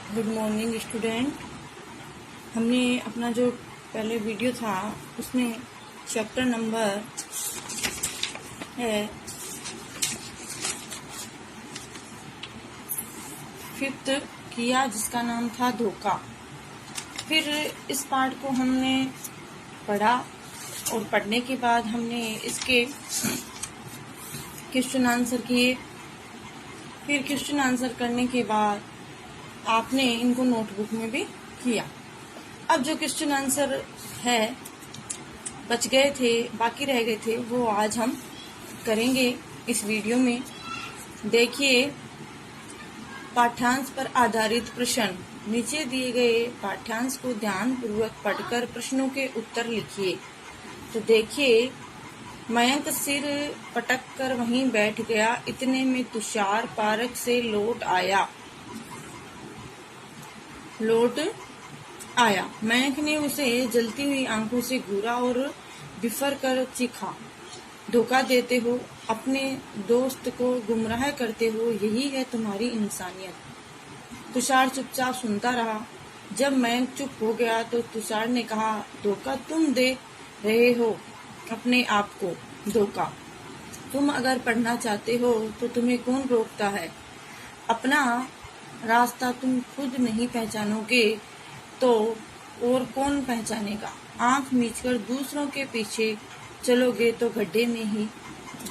Good morning student. हमने अपना जो पहले वीडियो था उसमें चैप्टर नंबर है 5th किया, जिसका नाम था धोखा। फिर इस पार्ट को हमने पढ़ा और पढ़ने के बाद हमने इसके क्वेश्चन आंसर किए। फिर क्वेश्चन आंसर करने के बाद आपने इनको नोटबुक में भी किया। अब जो क्वेश्चन आंसर है बच गए थे, बाकी रह गए थे, वो आज हम करेंगे इस वीडियो में। देखिए, पाठ्यांश पर आधारित प्रश्न। नीचे दिए गए पाठ्यांश को ध्यान पूर्वक पढ़कर प्रश्नों के उत्तर लिखिए। तो देखिए, मयंक सिर पटक कर वहीं बैठ गया। इतने में तुषार पार्क से लौट आया। मयंक ने उसे जलती हुई आंखों से घूरा और बिफर कर चीखा, धोखा देते हो, अपने दोस्त को गुमराह करते हो, यही है तुम्हारी इंसानियत। तुषार चुपचाप सुनता रहा। जब मयंक चुप हो गया तो तुषार ने कहा, धोखा तुम दे रहे हो अपने आप को। धोखा तुम अगर पढ़ना चाहते हो तो तुम्हें कौन रोकता है? अपना रास्ता तुम खुद नहीं पहचानोगे तो और कौन पहचानेगा? आंख मीचकर दूसरों के पीछे चलोगे तो गड्ढे में ही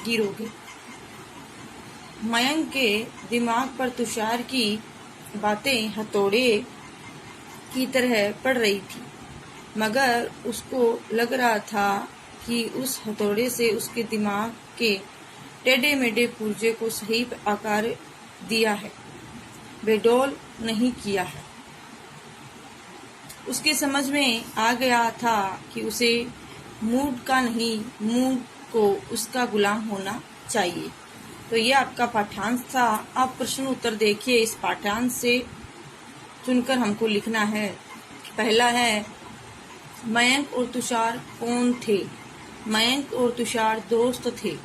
गिरोगे। मयंक के दिमाग पर तुषार की बातें हथौड़े की तरह पड़ रही थी, मगर उसको लग रहा था कि उस हथौड़े से उसके दिमाग के टेढ़े मेढ़े पुर्जे को सही आकार दिया है, बेडौल नहीं किया है। उसकी समझ में आ गया था कि उसे मूड का नहीं, मूड को उसका गुलाम होना चाहिए। तो ये आपका पाठ्यांश था। आप प्रश्न उत्तर देखिए। इस पाठ्यांश से चुनकर हमको लिखना है। पहला है, मयंक और तुषार कौन थे? मयंक और तुषार दोस्त थे।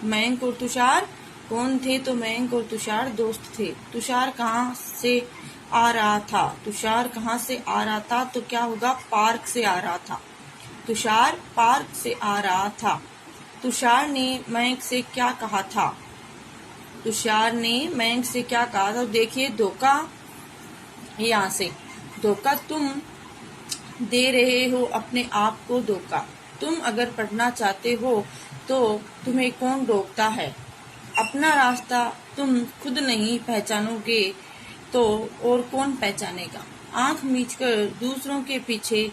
मयंक और तुषार कौन थे? तो मयंक और तुषार दोस्त थे। तुषार कहाँ से आ रहा था? तुषार कहाँ से आ रहा था तो क्या होगा? पार्क से आ रहा था। तुषार पार्क से आ रहा था। तुषार ने मयंक से क्या कहा था? तुषार ने मयंक से क्या कहा था? देखिए, धोखा, यहाँ से धोखा तुम दे रहे हो अपने आप को। धोखा तुम अगर पढ़ना चाहते हो तो तुम्हें कौन रोकता है? अपना रास्ता तुम खुद नहीं पहचानोगे तो और कौन पहचानेगा? आंख मीचकर दूसरों के पीछे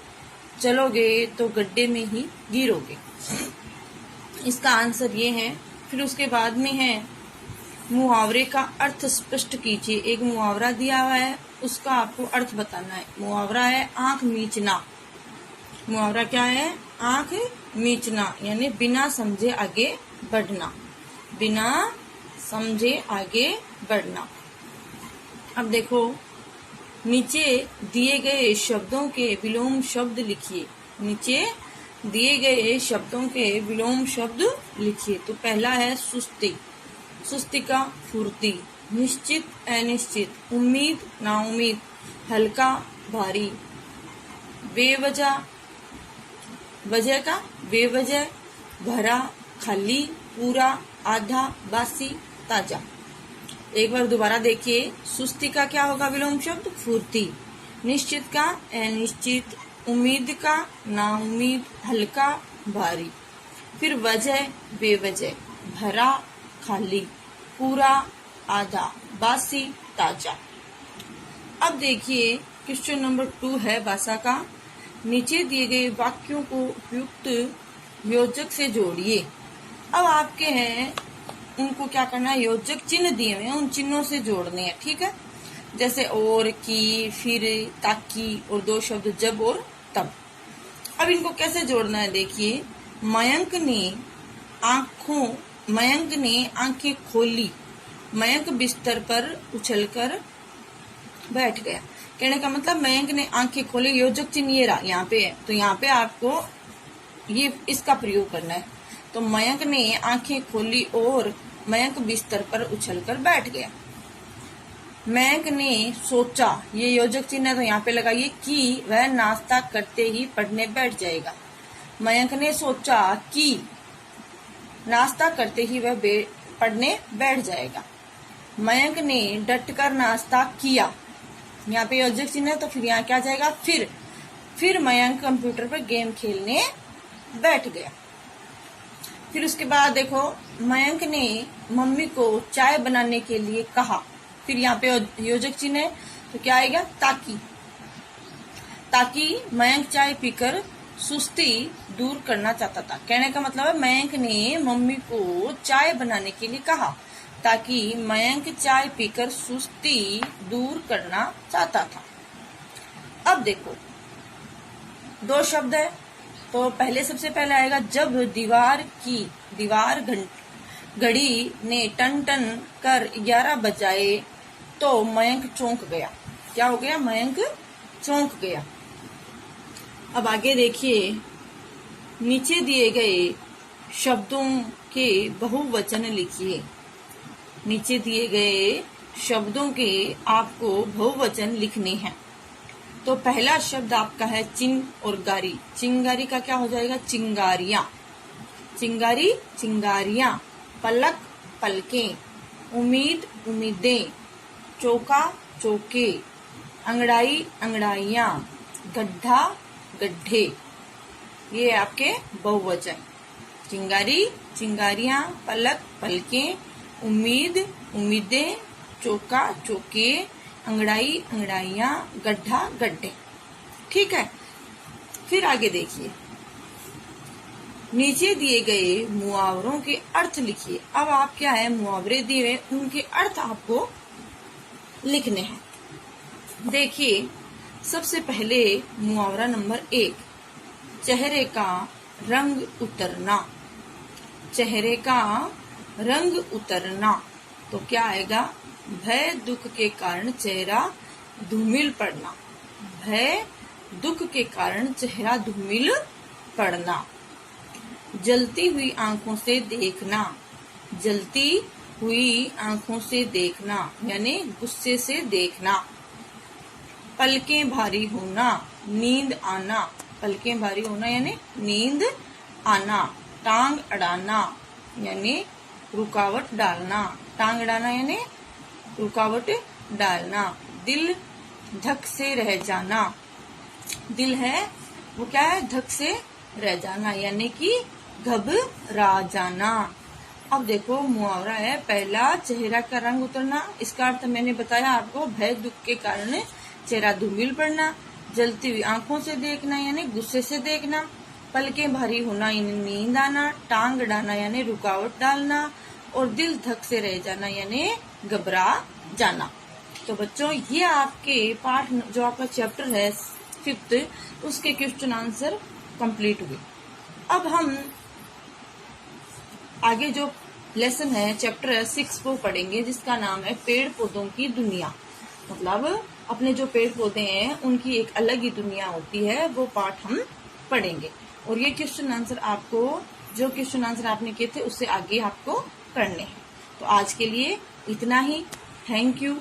चलोगे तो गड्ढे में ही गिरोगे। इसका आंसर ये है। फिर उसके बाद में है, मुहावरे का अर्थ स्पष्ट कीजिए। एक मुहावरा दिया हुआ है, उसका आपको अर्थ बताना है। मुहावरा है आंख मीचना। मुहावरा क्या है? आंख मीचना, यानी बिना समझे आगे बढ़ना। बिना समझे आगे बढ़ना। अब देखो, नीचे दिए गए शब्दों के विलोम शब्द लिखिए। नीचे दिए गए शब्दों के विलोम शब्द लिखिए। तो पहला है सुस्ती। सुस्ती का फुर्ती। निश्चित अनिश्चित। उम्मीद नाउम्मीद। हल्का भारी। बेवजह, वजह का बेवजह। भरा खाली। पूरा आधा बासी ताजा। एक बार दोबारा देखिए। सुस्ती का क्या होगा विलोम शब्द? फुर्ती। निश्चित का अनिश्चित। उम्मीद का नाउम्मीद। हल्का भारी। फिर वजह बेवजह। भरा खाली। पूरा आधा बासी ताजा। अब देखिए, क्वेश्चन नंबर 2 है भाषा का। नीचे दिए गए वाक्यों को उपयुक्त योजक से जोड़िए। अब आपके हैं, उनको क्या करना है? योजक चिन्ह दिए हुए हैं, उन चिन्हों से जोड़ने हैं। ठीक है, जैसे और, की, फिर, ताकि और 2 शब्द जब और तब। अब इनको कैसे जोड़ना है? देखिए, मयंक ने आंखें खोली। मयंक बिस्तर पर उछलकर बैठ गया। कहने का मतलब मयंक ने आंखें खोली। योजक चिन्ह ये रहा, यहाँ पे है, तो यहाँ पे आपको ये इसका प्रयोग करना है। तो मयंक ने आंखें खोली और मयंक बिस्तर पर उछलकर बैठ गया। मयंक ने सोचा, ये योजक चिन्ह है तो यहाँ पे लगाइए कि वह नाश्ता करते ही पढ़ने बैठ जाएगा। मयंक ने सोचा कि नाश्ता करते ही वह पढ़ने बैठ जाएगा। मयंक ने डटकर नाश्ता किया, यहाँ पे योजक चिन्ह है तो फिर यहाँ क्या जाएगा, फिर मयंक कंप्यूटर पर गेम खेलने बैठ गया। फिर उसके बाद देखो, मयंक ने मम्मी को चाय बनाने के लिए कहा, फिर यहाँ पे योजक चिन्ह है तो क्या आएगा, ताकि मयंक चाय पीकर सुस्ती दूर करना चाहता था। कहने का मतलब है मयंक ने मम्मी को चाय बनाने के लिए कहा ताकि मयंक चाय पीकर सुस्ती दूर करना चाहता था। अब देखो 2 शब्द है, तो सबसे पहले आएगा जब दीवार घड़ी ने टन टन कर 11 बजाए तो मयंक चौंक गया। क्या हो गया, मयंक चौंक गया। अब आगे देखिए, नीचे दिए गए शब्दों के बहुवचन लिखिए। नीचे दिए गए शब्दों के आपको बहुवचन लिखने हैं। तो पहला शब्द आपका है चिंग और गारी। चिंगारी का क्या हो जाएगा, चिंगारियां। चिंगारी चिंगारियां, पलक पलकें, उम्मीद उम्मीदें, चौका चौके, अंगड़ाई अंगड़ाइयां, गड्ढा गड्ढे। ये आपके बहुवचन। चिंगारी चिंगारियां, पलक पलकें, उम्मीद उम्मीदें, चौका चौके, अंगड़ाई अंगड़ाइयां, गड्ढा गड्ढे। ठीक है, फिर आगे देखिए, नीचे दिए गए मुहावरों के अर्थ लिखिए। अब आप क्या है, मुहावरे दिए हुए उनके अर्थ आपको लिखने हैं। देखिए, सबसे पहले मुहावरा नंबर 1, चेहरे का रंग उतरना। चेहरे का रंग उतरना तो क्या आएगा, भय दुख के कारण चेहरा धूमिल पड़ना। भय दुख के कारण चेहरा धूमिल पड़ना। जलती हुई आंखों से देखना। जलती हुई आंखों से देखना यानी गुस्से से देखना। पलकें भारी होना, नींद आना। पलकें भारी होना यानी नींद आना। टांग अड़ाना यानी रुकावट डालना। टांग अड़ाना यानी रुकावट डालना। दिल धक से रह जाना। दिल है वो क्या है, धक से रह जाना यानी कि घबरा जाना। अब देखो मुहावरा है पहला, चेहरा का रंग उतरना। इसका अर्थ मैंने बताया आपको, भय दुख के कारण चेहरा धूमिल पड़ना। जलती हुई आंखों से देखना यानी गुस्से से देखना। पलकें भारी होना यानी नींद आना। टांग अड़ाना यानी रुकावट डालना। और दिल धक से रह जाना यानी घबरा जाना। तो बच्चों, ये आपके पाठ जो आपका चैप्टर है 5th, उसके क्वेश्चन आंसर कंप्लीट हुए। अब हम आगे जो लेसन है, चैप्टर है 6 को पढ़ेंगे, जिसका नाम है पेड़ पौधों की दुनिया। मतलब अपने जो पेड़ पौधे हैं उनकी एक अलग ही दुनिया होती है, वो पाठ हम पढ़ेंगे। और ये क्वेश्चन आंसर आपको, जो क्वेश्चन आंसर आपने किए थे उससे आगे आपको करने हैं। तो आज के लिए इतना ही। Thank you.